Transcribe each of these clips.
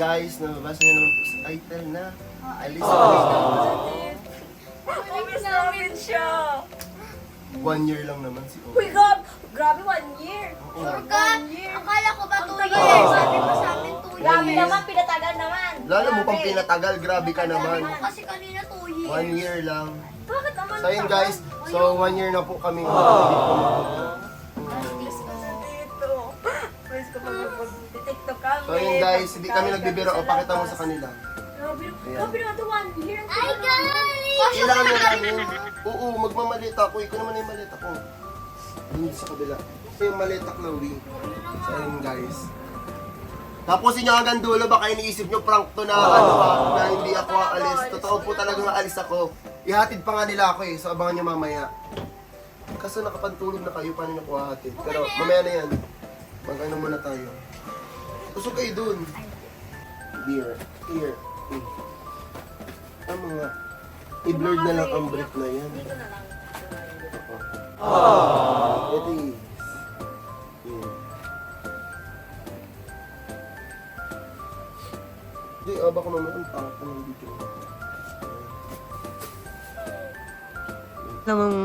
guys, nababasa niyo naman po sa title na Alis na. Miss namin siya. 1 year lang naman si Uy, Owen. grabe 1 year. Surga, akala ko ba 2 Ang tagal. years? Sabi pa sa amin 2 years. Grabe naman, pinatagal naman. Lalo mo pang pinatagal, grabe ka naman. Kasi kanina 2 years. 1 year lang. Bakit naman? So yun guys, so 1 year na po kami Ah. Dito. Pwes ko mag-tiktok kami. So yun guys, hindi kami nagbibiro. O, pakita mo sa kanila. Grabe naman ito 1 year. Ay, guys! Kailangan na namin. Oo, magmamalita ako. Ikaw naman yung malita ko. Hindi sa kabila. Ito yung malita, Chloe. So yun guys. Tapos inyo hanggang dulo, baka iniisip nyo prank to na na hindi ako aalis. Totoo po talagang aalis ako. Ihatid pa nga nila ako eh, so abangan nyo mamaya. Kaso nakapantulog na kayo, paano nyo ko hahatid? Pero mamaya na yan. Mag-ano muna tayo. Usog kayo dun. Beer. Here. Tama nga. I-blurred na lang ang brief na yan. Dito na lang. It is. Hindi, baka mamaya ang pangit ng video. Namang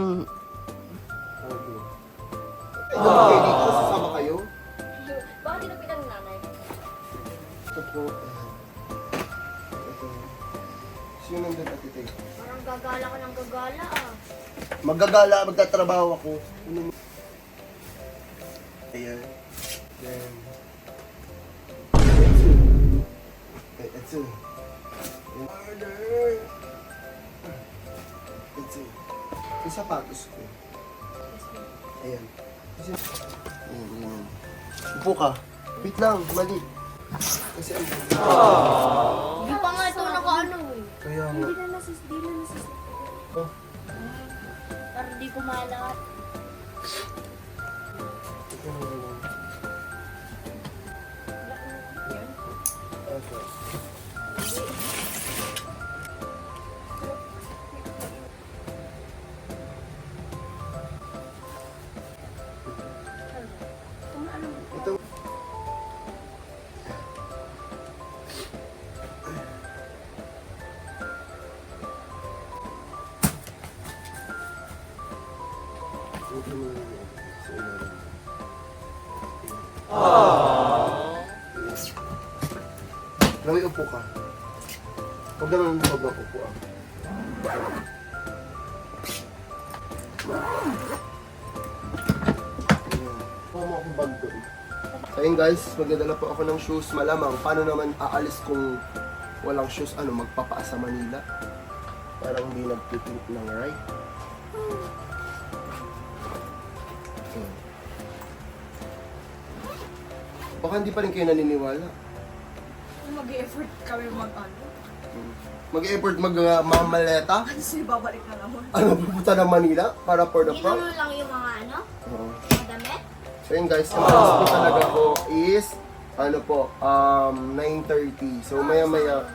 Ay, dapat kayo dito, sasama kayo? Bakit dinapitan ng nanay? Ito po. Ito. Sino nandun at ito? Parang gagala ka ng gagala ah. Magagala, magtatrabaho ako. Ano mo? Ayan. Then... Etsu. Order! Etsu. Yung sapatos ko. Ayan. Ayan. Upo ka. Wait lang, mali. Kasi ano? Hindi pa nga ito naka-ano eh. Kaya nga. Hindi na nasis. Oh. Pero di ko malat. Ito na lang. Okay. Ito. Ito na lang. Sa ilalim. Lawi, upo ka. Huwag naman sobrang upo ah. Kuha mo akong bag doon. So yun guys, magdadala po ako ng shoes. Malamang, paano naman aalis kung walang shoes? Ano, magpapaa sa Manila? Parang hindi nagtitip ng right. Baka hindi pa rin kayo naniniwala. Mag-e-effort kami mag-ano. Mag-effort magmamaleta? Kasi babalik na naman. Ano, pupunta ng Manila para for the Hindi prank? naman lang yung mga ano, Oo. mga damit. So yun guys, ang alas po talaga ko is, ano po, 9:30. So maya maya,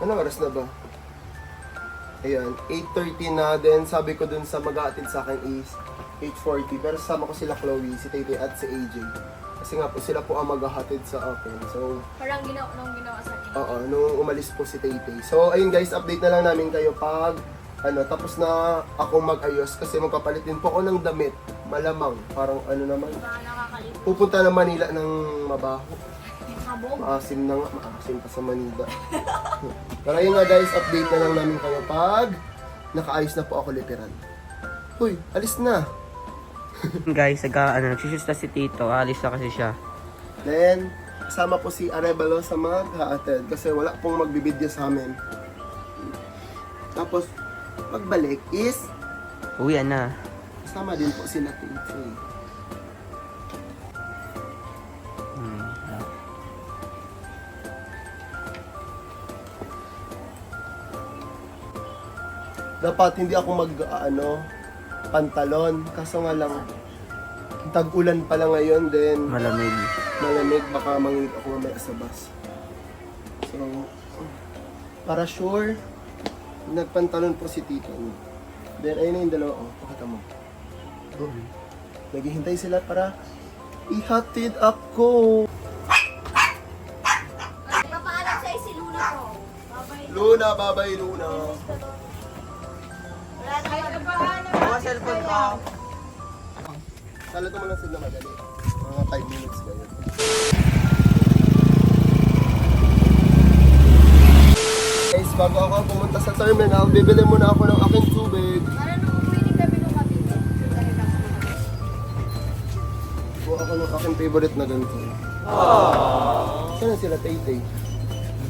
ano oras na ba? Ayan, 8:30 na. Then sabi ko dun sa mag-aatid sa akin is 8:40. Pero sama ko sila Chloe, si Tete at si AJ. Kasi nga po, sila po ang maghahatid sa akin. So, Parang ginawa sa akin. oo, nung umalis po si Tete. So, ayun guys, update na lang namin kayo pag tapos na ako mag-ayos kasi magpapalit din po ako ng damit. Malamang, parang ano naman. Baka nakakalit. Pupunta na Manila ng mabaho. Kabog. Maasim na nga, maasim pa sa Manila. Pero ayun nga guys, update na lang namin kayo pag nakaayos na po ako literal. Uy, alis na. guys, nagsisis na si Tito. Alis na kasi siya. Then, kasama po si Arevalo sa mag-haatid kasi wala pong magbibideo sa amin. Tapos, pagbalik is, Uwian na. kasama din po sila Tete. Dapat hindi ako pantalon. Kaso nga lang, tag-ulan pala ngayon, then Malamig. malamig, baka mangilip ako mamaya sa bus. So, para sure, nagpantalon po si Tito. Then, ayun na yung dalawa. Oh, pakita mo. Naghihintay sila para ihatid ako. Luna, bye-bye Luna. Bawa cellphone ko. Salito mo lang sila madali. Mga 5 minutes ganyan. Guys, bago ako pumunta sa terminal, bibili muna ako ng aking tubig. Ano nung pwede kami nung kapito? Kuha ako ng aking favorite na ganito. Saan sila, Tay-Tay?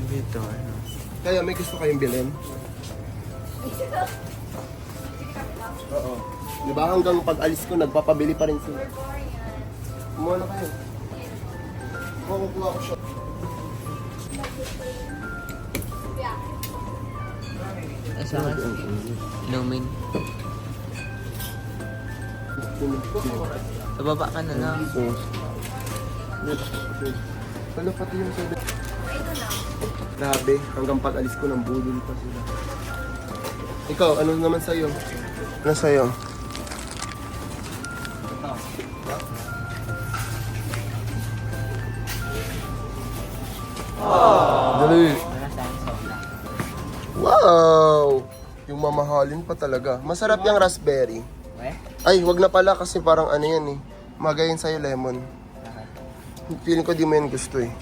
Dito, ano. Kaya may gusto kayong bilhin? Oo. Di ba hanggang pag-alis ko, nagpapabili pa rin sila. Kumuha na kayo. Kukuha ko siya. Asa ka? Inumin. Sa baba ka na lang. Wala pati yung sabi. Grabe, hanggang pag-alis ko ng budol pa sila. Ikaw, ano naman sa'yo? Ano sa'yo? Dali. Wow! Yung mamahalin pa talaga. Masarap yung raspberry. Ay, wag na pala kasi parang ano yan eh. Magayin sa'yo lemon. Feeling ko di mo yan gusto eh.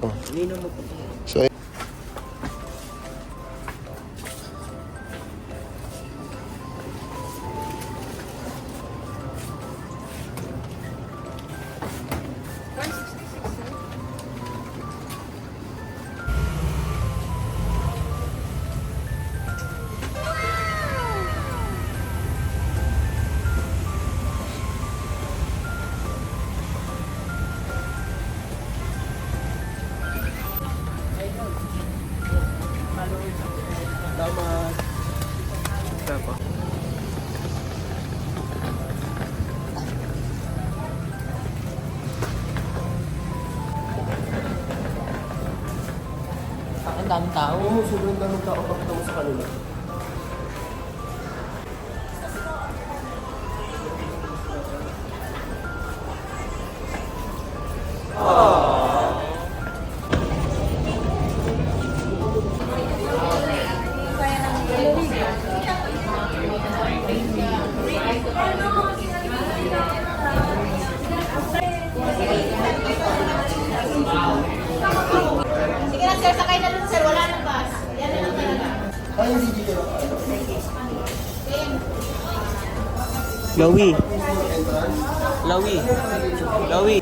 Oh. So, salamat. Tapos. Ang daming tao. Oo, sobrang daming tao pakita mo sa kanila. Sige na sir, sakay na dun sir. Wala nang bus. Yan na lang talaga. Ay, hindi dito na kayo. Lawi. Entrance. Lawi. Lawi.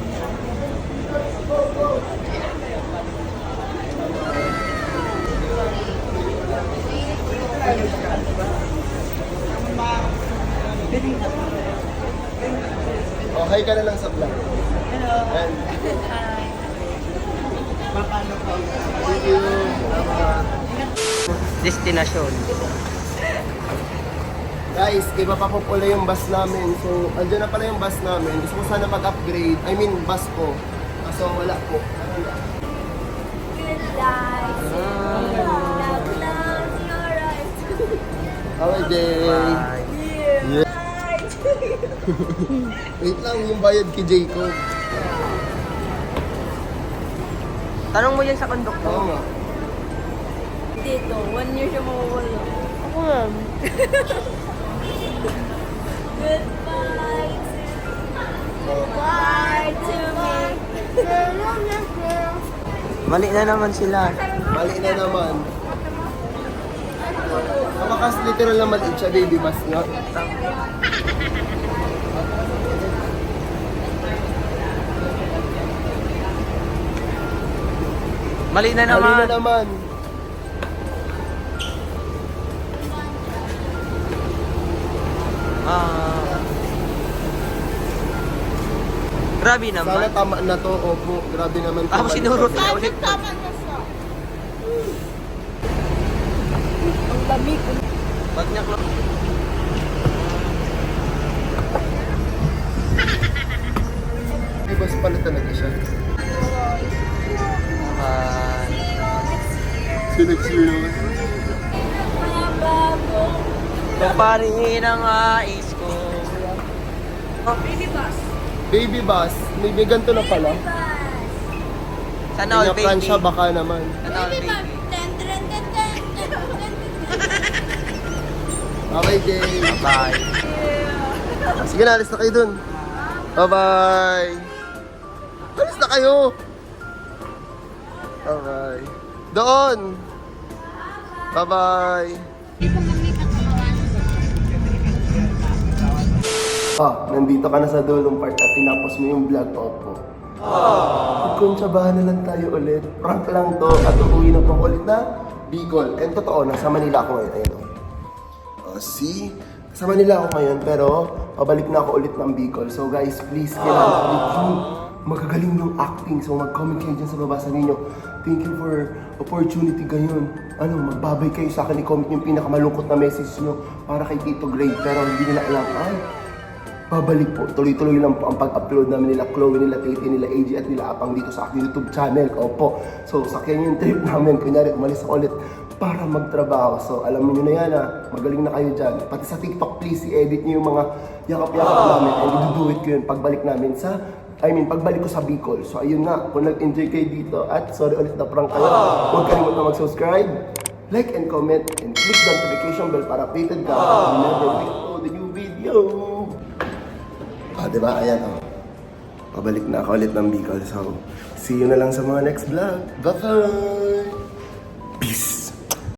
Oh, hi ka na lang sa vlog. Hello. And, thank you. Salamat. Destinasyon. Guys, iba pa po pala yung bus namin. So, andyan na pala yung bus namin. Gusto ko sana mag-upgrade. I mean, bus ko. Kaso wala po. Good life. Love, love, your eyes. Hi, day. Bye. Yeah. Wait lang, yung bayad kay Jacob. Tanong mo yan sa konduktor. Oo nga. Dito, 1 year siya mawawala. Ako nga. Goodbye to Goodbye to me. Mali na naman sila. Mali na naman. Kapakas literal na maliit siya, baby bus nga. Mali na Mali naman. na naman. Grabe Sana naman. tama na to, opo. Grabe naman. to. Tapos sinurot na ulit. Tama na siya. Ang lamig. Pag niya close. May bus pala talaga siya. See you next year. Paparingin ang ais ko. Baby bus. Baby bus, may ganito na pala. Sana all Pinaplan baby. siya, baka naman. Sana all baby. Ten, ten, ten, ten, ten. Bye-bye, Jay. Bye. Sige na, alis na kayo dun. Bye-bye. Alis na kayo. Bye-bye. Doon. Bye-bye. Nandito ka na sa dulong part at tinapos mo yung vlog, Opo. Magkuntsabahan na lang tayo ulit. Prank lang to at uuwi na po ako ulit na Bicol. And totoo, nasa Manila ako ngayon. Ayun. See? Sa Manila ako ngayon pero pabalik na ako ulit ng Bicol. So guys, please, kailangan ulit magagaling yung acting. So mag-comment kayo dyan sa baba, sabihin nyo, thank you for opportunity gayon. Magbabay kayo sa akin, i-comment yung pinakamalungkot na message nyo para kay Tito Gray. Pero hindi nila alam, babalik po. Tuloy-tuloy lang po ang pag-upload namin nila Chloe, nila Titi, nila AJ at nila Apang dito sa aking YouTube channel. Opo. So, sakyan yung trip namin. Kunyari, umalis ako ulit para magtrabaho. So, alam niyo na yan magaling na kayo dyan. Pati sa TikTok, please, i-edit niyo yung mga yakap-yakap namin. And i-do it ko yun pagbalik namin sa pagbalik ko sa Bicol. So, ayun nga. Kung nag-enjoy kayo dito at sorry ulit na prank kayo, huwag kalimutan mag-subscribe, like and comment, and click the notification bell para updated ka whenever we upload a new video. Diba? Ayan, pabalik na ako ulit ng Bicol. So, see you na lang sa mga next vlog. Bye-bye!